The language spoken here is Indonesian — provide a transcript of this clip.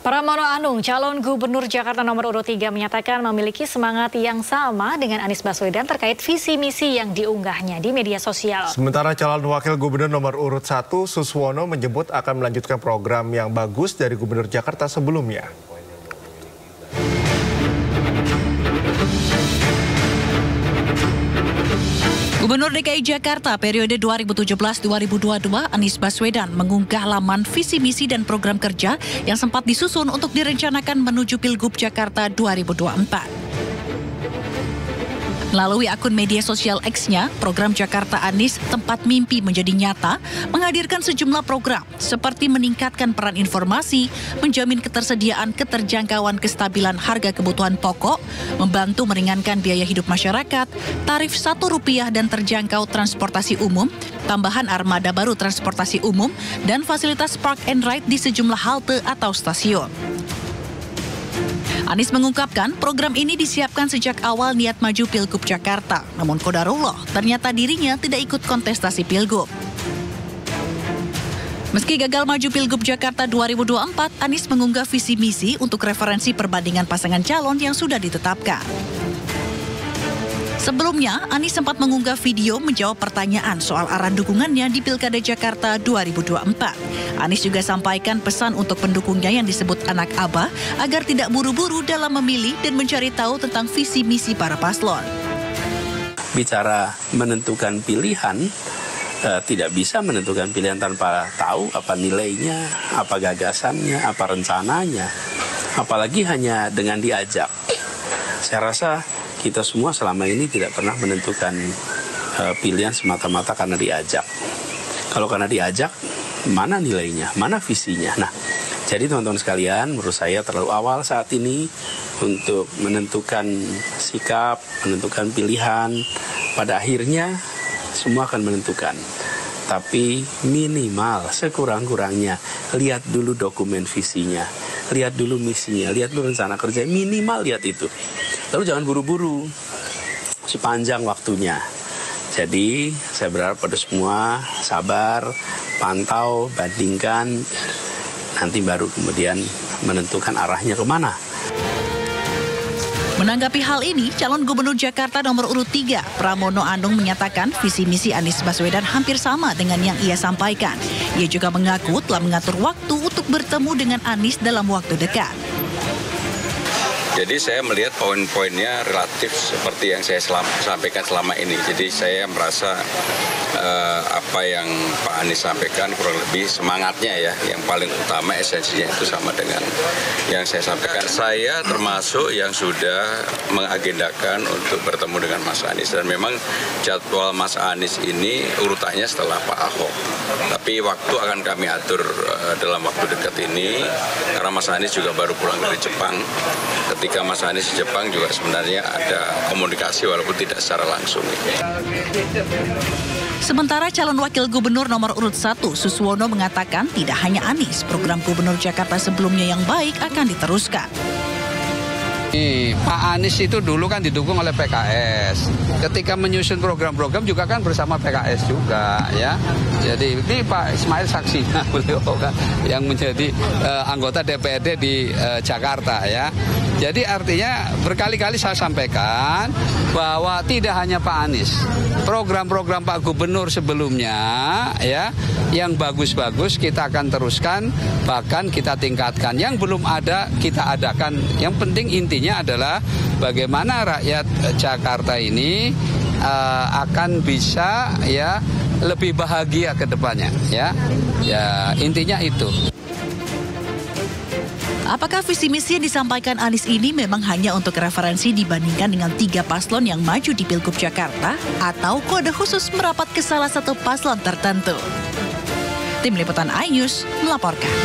Pramono Anung, calon gubernur Jakarta nomor urut 3 menyatakan memiliki semangat yang sama dengan Anies Baswedan terkait visi misi yang diunggahnya di media sosial. Sementara calon wakil gubernur nomor urut 1 Suswono menyebut akan melanjutkan program yang bagus dari gubernur Jakarta sebelumnya. Gubernur DKI Jakarta periode 2017-2022 Anies Baswedan mengunggah laman visi misi dan program kerja yang sempat disusun untuk direncanakan menuju Pilgub Jakarta 2024. Melalui akun media sosial X-nya, program Jakarta Anies Tempat Mimpi Menjadi Nyata menghadirkan sejumlah program seperti meningkatkan peran informasi, menjamin ketersediaan keterjangkauan kestabilan harga kebutuhan pokok, membantu meringankan biaya hidup masyarakat, tarif Rp1 dan terjangkau transportasi umum, tambahan armada baru transportasi umum, dan fasilitas park and ride di sejumlah halte atau stasiun. Anies mengungkapkan program ini disiapkan sejak awal niat maju Pilgub Jakarta. Namun qadarullah, ternyata dirinya tidak ikut kontestasi Pilgub. Meski gagal maju Pilgub Jakarta 2024, Anies mengunggah visi misi untuk referensi perbandingan pasangan calon yang sudah ditetapkan. Sebelumnya, Anies sempat mengunggah video menjawab pertanyaan soal arah dukungannya di Pilkada Jakarta 2024. Anies juga sampaikan pesan untuk pendukungnya yang disebut anak abah agar tidak buru-buru dalam memilih dan mencari tahu tentang visi misi para paslon. Bicara menentukan pilihan, tidak bisa menentukan pilihan tanpa tahu apa nilainya, apa gagasannya, apa rencananya, apalagi hanya dengan diajak. Saya rasa kita semua selama ini tidak pernah menentukan pilihan semata-mata karena diajak. Kalau karena diajak, mana nilainya, mana visinya. Nah, jadi teman-teman sekalian, menurut saya terlalu awal saat ini untuk menentukan sikap, menentukan pilihan. Pada akhirnya, semua akan menentukan. Tapi minimal, sekurang-kurangnya, lihat dulu dokumen visinya, lihat dulu misinya, lihat dulu rencana kerja, minimal lihat itu. Lalu jangan buru-buru, sepanjang waktunya. Jadi saya berharap pada semua sabar, pantau, bandingkan, nanti baru kemudian menentukan arahnya kemana. Menanggapi hal ini, calon gubernur Jakarta nomor urut 3, Pramono Anung menyatakan visi misi Anies Baswedan hampir sama dengan yang ia sampaikan. Ia juga mengaku telah mengatur waktu untuk bertemu dengan Anies dalam waktu dekat. Jadi saya melihat poin-poinnya relatif seperti yang saya sampaikan selama ini. Jadi saya merasa apa yang Pak Anies sampaikan kurang lebih semangatnya ya. Yang paling utama esensinya itu sama dengan yang saya sampaikan. Saya termasuk yang sudah mengagendakan untuk bertemu dengan Mas Anies. Dan memang jadwal Mas Anies ini urutannya setelah Pak Ahok. Tapi waktu akan kami atur dalam waktu dekat ini. Karena Mas Anies juga baru pulang dari Jepang. Ketika Mas Anies di Jepang juga sebenarnya ada komunikasi walaupun tidak secara langsung. Sementara calon wakil gubernur nomor urut 1 Suswono mengatakan tidak hanya Anies, program gubernur Jakarta sebelumnya yang baik akan diteruskan. Pak Anies itu dulu kan didukung oleh PKS. Ketika menyusun program-program juga kan bersama PKS juga ya. Jadi ini Pak Ismail saksinya beliau kan yang menjadi anggota DPRD di Jakarta ya. Jadi artinya berkali-kali saya sampaikan bahwa tidak hanya Pak Anies, program-program Pak Gubernur sebelumnya ya yang bagus-bagus kita akan teruskan, bahkan kita tingkatkan. Yang belum ada kita adakan. Yang penting intinya adalah bagaimana rakyat Jakarta ini akan bisa ya lebih bahagia ke depannya ya. Ya intinya itu. Apakah visi misi yang disampaikan Anies ini memang hanya untuk referensi dibandingkan dengan 3 paslon yang maju di Pilgub Jakarta atau kode khusus merapat ke salah satu paslon tertentu? Tim Liputan iNews melaporkan.